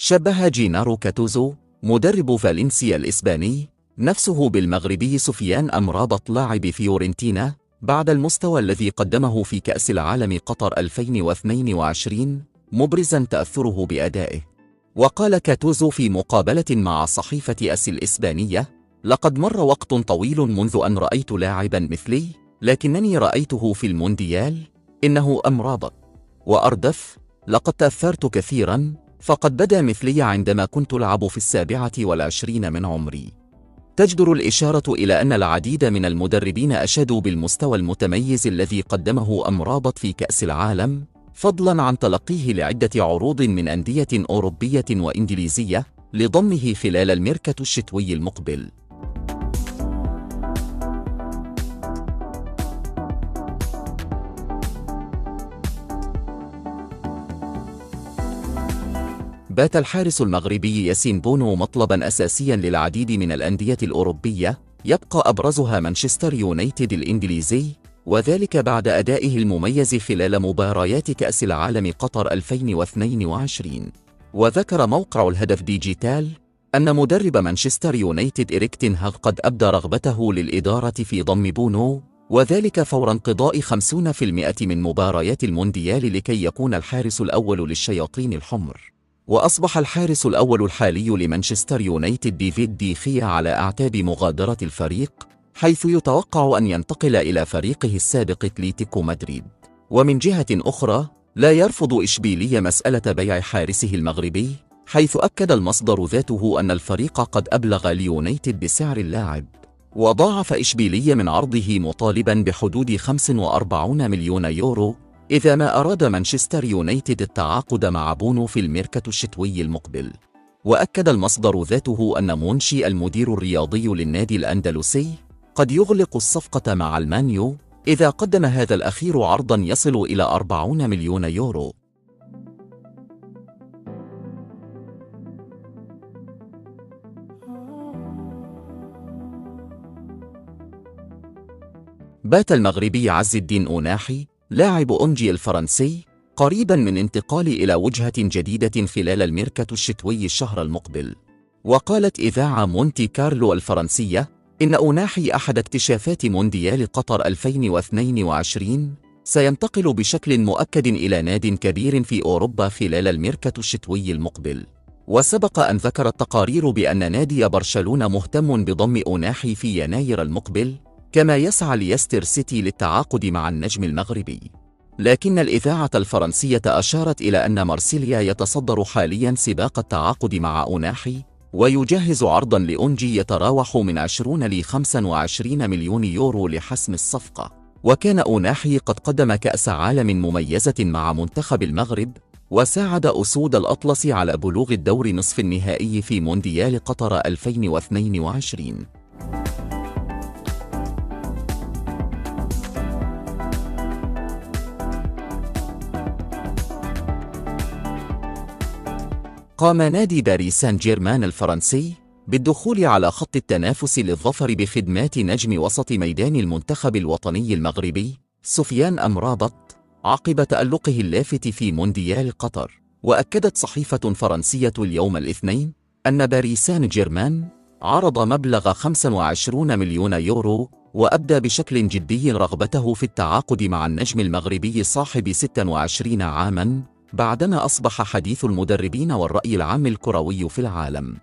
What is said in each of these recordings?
شبه جينارو كاتوزو مدرب فالنسيا الإسباني نفسه بالمغربي سفيان أمرابط لاعب فيورنتينا بعد المستوى الذي قدمه في كأس العالم قطر 2022، مبرزا تأثره بأدائه. وقال كاتوزو في مقابلة مع صحيفة أس الإسبانية: لقد مر وقت طويل منذ أن رأيت لاعبا مثلي، لكنني رأيته في المونديال. إنه أمرابط. وأردف: لقد تأثرت كثيرا، فقد بدا مثلي عندما كنت ألعب في 27 من عمري. تجدر الإشارة إلى أن العديد من المدربين أشادوا بالمستوى المتميز الذي قدمه أمرابط في كأس العالم، فضلا عن تلقيه لعدة عروض من أندية أوروبية وإنجليزية لضمه خلال الميركاتو الشتوي المقبل. بات الحارس المغربي ياسين بونو مطلبا أساسيا للعديد من الأندية الأوروبية، يبقى أبرزها مانشستر يونايتد الإنجليزي، وذلك بعد أدائه المميز خلال مباريات كأس العالم قطر 2022. وذكر موقع الهدف ديجيتال أن مدرب مانشستر يونايتد إريك تين هاغ قد أبدى رغبته للإدارة في ضم بونو، وذلك فور انقضاء 50% من مباريات المونديال لكي يكون الحارس الأول للشياطين الحمر. وأصبح الحارس الأول الحالي لمانشستر يونايتد ديفيد دي خيا على أعتاب مغادرة الفريق، حيث يتوقع أن ينتقل إلى فريقه السابق أتليتيكو مدريد. ومن جهة أخرى، لا يرفض إشبيلية مسألة بيع حارسه المغربي، حيث أكد المصدر ذاته أن الفريق قد أبلغ اليونايتد بسعر اللاعب، وضاعف إشبيلية من عرضه مطالبا بحدود 45 مليون يورو إذا ما أراد مانشستر يونايتد التعاقد مع بونو في الميركاتو الشتوي المقبل. وأكد المصدر ذاته أن مونشي المدير الرياضي للنادي الأندلسي قد يغلق الصفقة مع المانيو إذا قدم هذا الأخير عرضا يصل إلى 40 مليون يورو. بات المغربي عز الدين أوناحي لاعب أونجي الفرنسي قريبا من انتقال إلى وجهة جديدة خلال الميركاتو الشتوي الشهر المقبل. وقالت إذاعة مونتي كارلو الفرنسية إن أوناحي أحد اكتشافات مونديال قطر 2022 سينتقل بشكل مؤكد إلى ناد كبير في أوروبا خلال الميركاتو الشتوي المقبل. وسبق أن ذكرت تقارير بأن نادي برشلونة مهتم بضم أوناحي في يناير المقبل، كما يسعى ليستر سيتي للتعاقد مع النجم المغربي. لكن الإذاعة الفرنسية أشارت إلى أن مارسيليا يتصدر حاليا سباق التعاقد مع أوناحي، ويجهز عرضا لأونجي يتراوح من 20 ل 25 مليون يورو لحسم الصفقة. وكان أوناحي قد قدم كأس عالم مميزة مع منتخب المغرب، وساعد أسود الأطلس على بلوغ الدور نصف النهائي في مونديال قطر 2022. قام نادي باريس سان جيرمان الفرنسي بالدخول على خط التنافس للظفر بخدمات نجم وسط ميدان المنتخب الوطني المغربي سفيان أمرابط عقب تألقه اللافت في مونديال قطر. وأكدت صحيفة فرنسية اليوم الاثنين أن باريس سان جيرمان عرض مبلغ 25 مليون يورو، وأبدى بشكل جدي رغبته في التعاقد مع النجم المغربي صاحب 26 عاماً، بعدما أصبح حديث المدربين والرأي العام الكروي في العالم.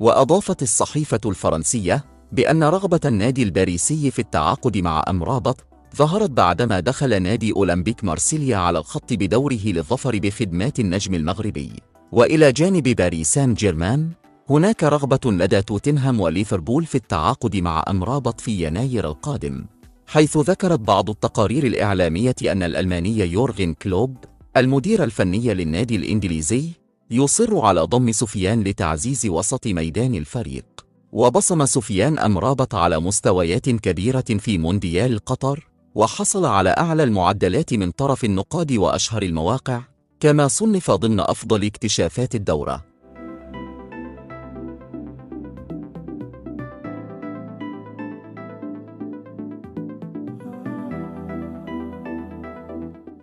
وأضافت الصحيفة الفرنسية بأن رغبة النادي الباريسي في التعاقد مع أمرابط ظهرت بعدما دخل نادي أولمبيك مارسيليا على الخط بدوره للظفر بخدمات النجم المغربي. وإلى جانب باريس سان جيرمان، هناك رغبة لدى توتنهام وليفربول في التعاقد مع أمرابط في يناير القادم، حيث ذكرت بعض التقارير الإعلامية أن الألماني يورغن كلوب المدير الفني للنادي الإنجليزي يصر على ضم سفيان لتعزيز وسط ميدان الفريق. وبصم سفيان أمرابط على مستويات كبيرة في مونديال قطر، وحصل على أعلى المعدلات من طرف النقاد وأشهر المواقع، كما صنف ضمن أفضل اكتشافات الدورة.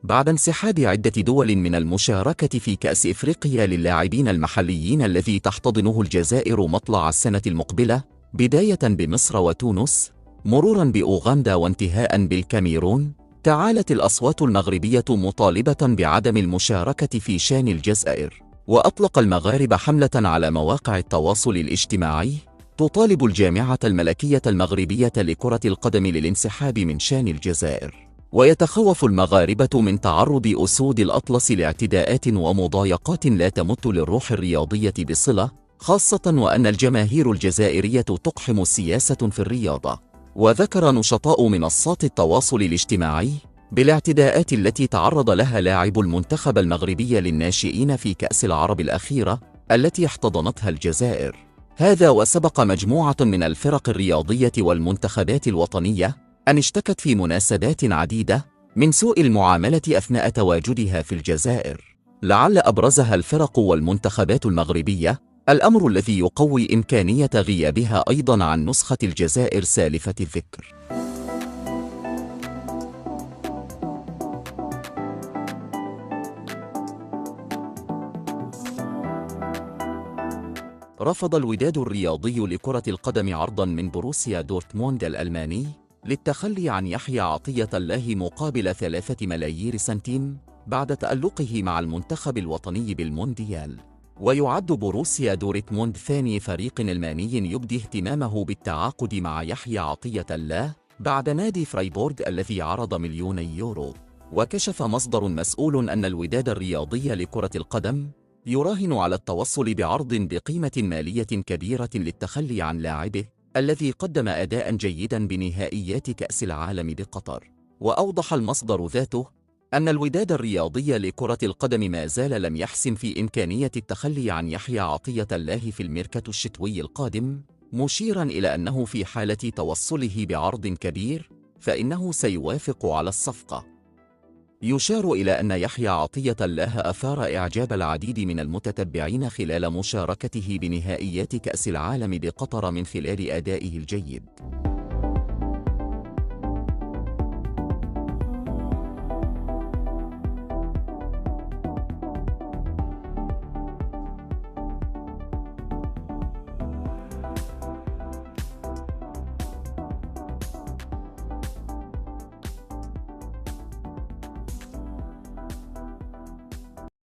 بعد انسحاب عدة دول من المشاركة في كأس إفريقيا للاعبين المحليين الذي تحتضنه الجزائر مطلع السنة المقبلة، بداية بمصر وتونس، مروراً بأوغندا وانتهاءً بالكاميرون. تعالت الأصوات المغربية مطالبة بعدم المشاركة في شان الجزائر، وأطلق المغاربة حملة على مواقع التواصل الاجتماعي تطالب الجامعة الملكية المغربية لكرة القدم للانسحاب من شان الجزائر. ويتخوف المغاربة من تعرض أسود الأطلس لاعتداءات ومضايقات لا تمت للروح الرياضية بصلة، خاصة وأن الجماهير الجزائرية تقحم سياسة في الرياضة. وذكر نشطاء منصات التواصل الاجتماعي بالاعتداءات التي تعرض لها لاعب المنتخب المغربي للناشئين في كأس العرب الأخيرة التي احتضنتها الجزائر. هذا وسبق مجموعة من الفرق الرياضية والمنتخبات الوطنية أن اشتكت في مناسبات عديدة من سوء المعاملة أثناء تواجدها في الجزائر، لعل أبرزها الفرق والمنتخبات المغربية، الأمر الذي يقوي إمكانية غيابها أيضاً عن نسخة الجزائر سالفة الذكر. رفض الوداد الرياضي لكرة القدم عرضاً من بروسيا دورتموند الألماني للتخلي عن يحيى عطية الله مقابل 3 ملايير سنتيم بعد تألقه مع المنتخب الوطني بالمونديال. ويعد بروسيا دورتموند ثاني فريق ألماني يبدي اهتمامه بالتعاقد مع يحيى عطية الله بعد نادي فرايبورغ الذي عرض 2 مليون يورو. وكشف مصدر مسؤول أن الوداد الرياضي لكرة القدم يراهن على التوصل بعرض بقيمة مالية كبيرة للتخلي عن لاعبه الذي قدم أداءً جيداً بنهائيات كأس العالم بقطر. وأوضح المصدر ذاته أن الوداد الرياضي لكرة القدم ما زال لم يحسم في إمكانية التخلي عن يحيى عطية الله في الميركاتو الشتوي القادم، مشيراً إلى أنه في حالة توصله بعرض كبير فإنه سيوافق على الصفقة. يشار إلى أن يحيى عطية الله أثار إعجاب العديد من المتتبعين خلال مشاركته بنهائيات كأس العالم بقطر من خلال أدائه الجيد.